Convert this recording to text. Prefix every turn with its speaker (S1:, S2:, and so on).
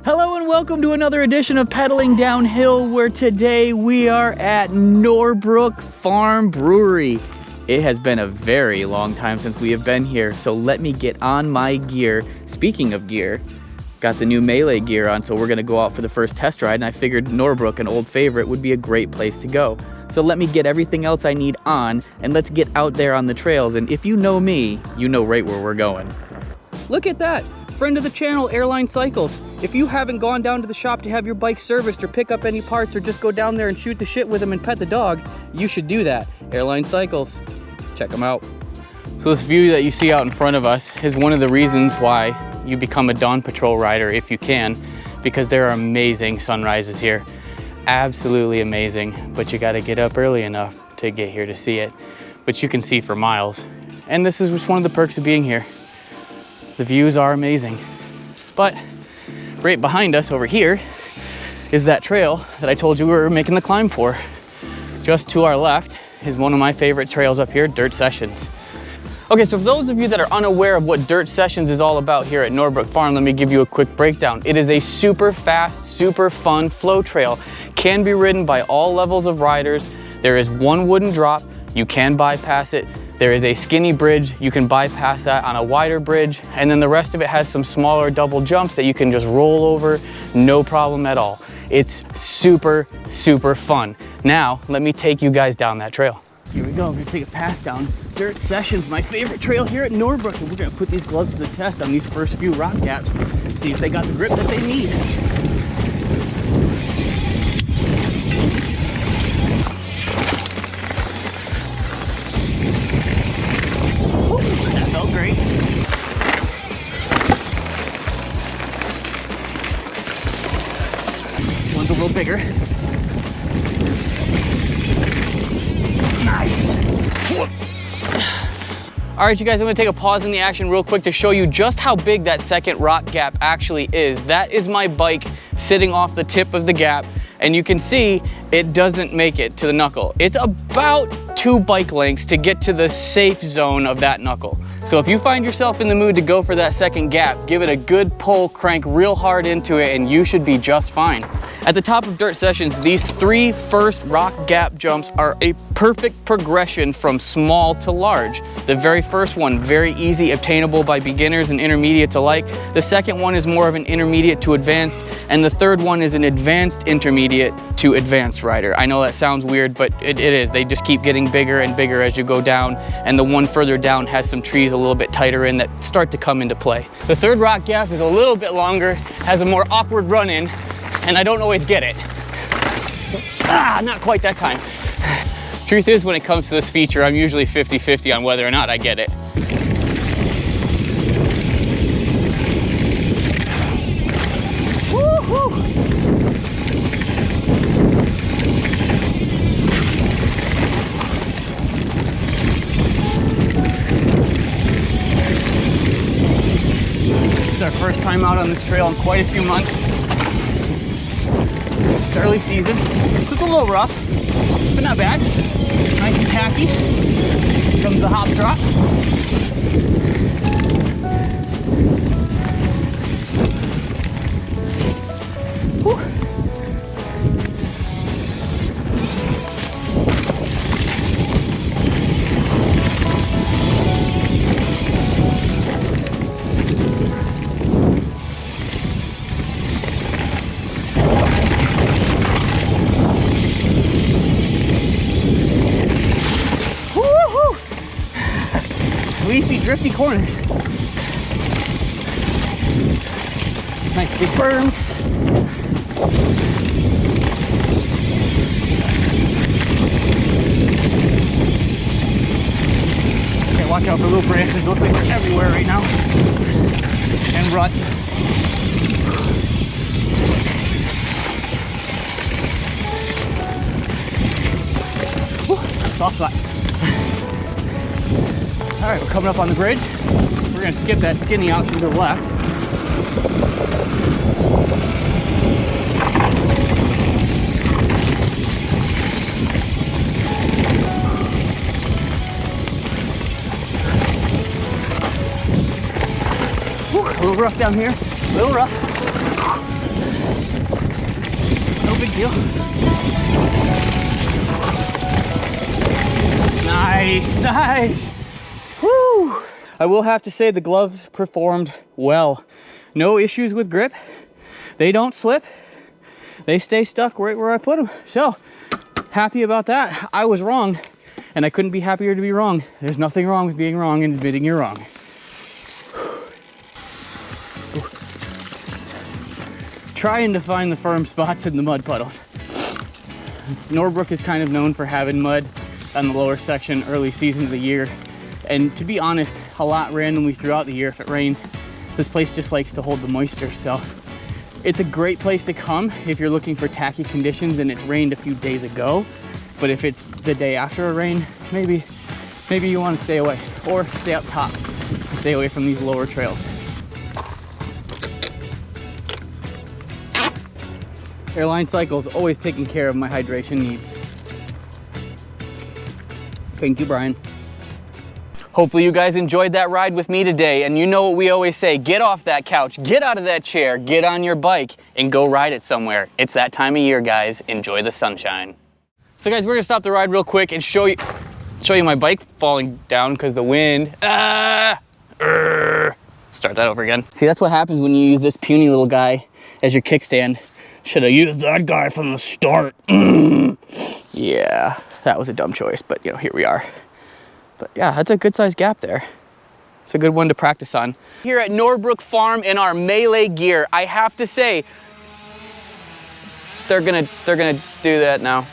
S1: Hello and welcome to another edition of Pedaling Downhill, where today we are at Norbrook Farm Brewery. It has been a very long time since we have been here, so let me get on my gear. Speaking of gear, got the new Meili gear on, so we're gonna go out for the first test ride, and I figured Norbrook, an old favorite, would be a great place to go. So let me get everything else I need on, and let's get out there on the trails, and if you know me, you know right where we're going. Look at that, friend of the channel, Meili Cycles. If you haven't gone down to the shop to have your bike serviced or pick up any parts or just go down there and shoot the shit with them and pet the dog, you should do that. Meili Cycles, check them out. So this view that you see out in front of us is one of the reasons why you become a Dawn Patrol rider if you can, because there are amazing sunrises here. Absolutely amazing, but you gotta get up early enough to get here to see it. But you can see for miles. And this is just one of the perks of being here. The views are amazing. But right behind us over here is that trail that I told you we were making the climb for. Just to our left is one of my favorite trails up here, Dirt Sessions. Okay, so for those of you that are unaware of what Dirt Sessions is all about here at Norbrook Farm, let me give you a quick breakdown. It is a super fast, super fun flow trail. Can be ridden by all levels of riders. There is one wooden drop, you can bypass it. There is a skinny bridge, you can bypass that on a wider bridge, and then the rest of it has some smaller double jumps that you can just roll over, no problem at all. It's super, super fun. Now, let me take you guys down that trail. Here we go, we're gonna take a pass down Dirt Sessions, my favorite trail here at Norbrook, and we're gonna put these gloves to the test on these first few rock gaps, see if they got the grip that they need. That felt great. One's a little bigger. Nice. All right, you guys, I'm gonna take a pause in the action real quick to show you just how big that second rock gap actually is. That is my bike sitting off the tip of the gap, and you can see it doesn't make it to the knuckle. It's about 2 bike lengths to get to the safe zone of that knuckle. So if you find yourself in the mood to go for that second gap, give it a good pull, crank real hard into it, and you should be just fine. At the top of Dirt Sessions, these 3 first rock gap jumps are a perfect progression from small to large. The very first one, very easy, obtainable by beginners and intermediate alike. The second one is more of an intermediate to advanced, and the third one is an advanced intermediate to advanced rider. I know that sounds weird, but it is. They just keep getting bigger and bigger as you go down, and the one further down has some trees a little bit tighter in that start to come into play. The third rock gap is a little bit longer, has a more awkward run in, and I don't always get it. Not quite that time. Truth is, when it comes to this feature, I'm usually 50-50 on whether or not I get it. Woo-hoo. This is our first time out on this trail in quite a few months. It's early season. It's a little rough, but not bad. Nice and tacky. Here comes the hop drop. Whew. Leafy, drifty corners. Nice big berms. Okay, watch out for little branches. Those things are everywhere right now. And ruts. Whew, soft spot. All right, we're coming up on the bridge. We're gonna skip that skinny out to the left. Whew, a little rough down here, a little rough. Thank you. Nice, nice. Woo! I will have to say the gloves performed well. No issues with grip. They don't slip. They stay stuck right where I put them. So, happy about that. I was wrong, and I couldn't be happier to be wrong. There's nothing wrong with being wrong and admitting you're wrong. Trying to find the firm spots in the mud puddles. Norbrook is kind of known for having mud on the lower section early season of the year. And to be honest, a lot randomly throughout the year if it rains. This place just likes to hold the moisture, so it's a great place to come if you're looking for tacky conditions and it's rained a few days ago. But if it's the day after a rain, maybe you want to stay away or stay up top and stay away from these lower trails. Airline Cycle's always taking care of my hydration needs. Thank you, Brian. Hopefully you guys enjoyed that ride with me today, and you know what we always say, get off that couch, get out of that chair, get on your bike, and go ride it somewhere. It's that time of year, guys. Enjoy the sunshine. So guys, we're gonna stop the ride real quick and show you my bike falling down because the wind. Start that over again. See, that's what happens when you use this puny little guy as your kickstand. Should have used that guy from the start. Yeah, that was a dumb choice, but you know, here we are. But yeah, that's a good sized gap there. It's a good one to practice on. Here at Norbrook Farm in our Meili gear, I have to say, they're gonna do that now.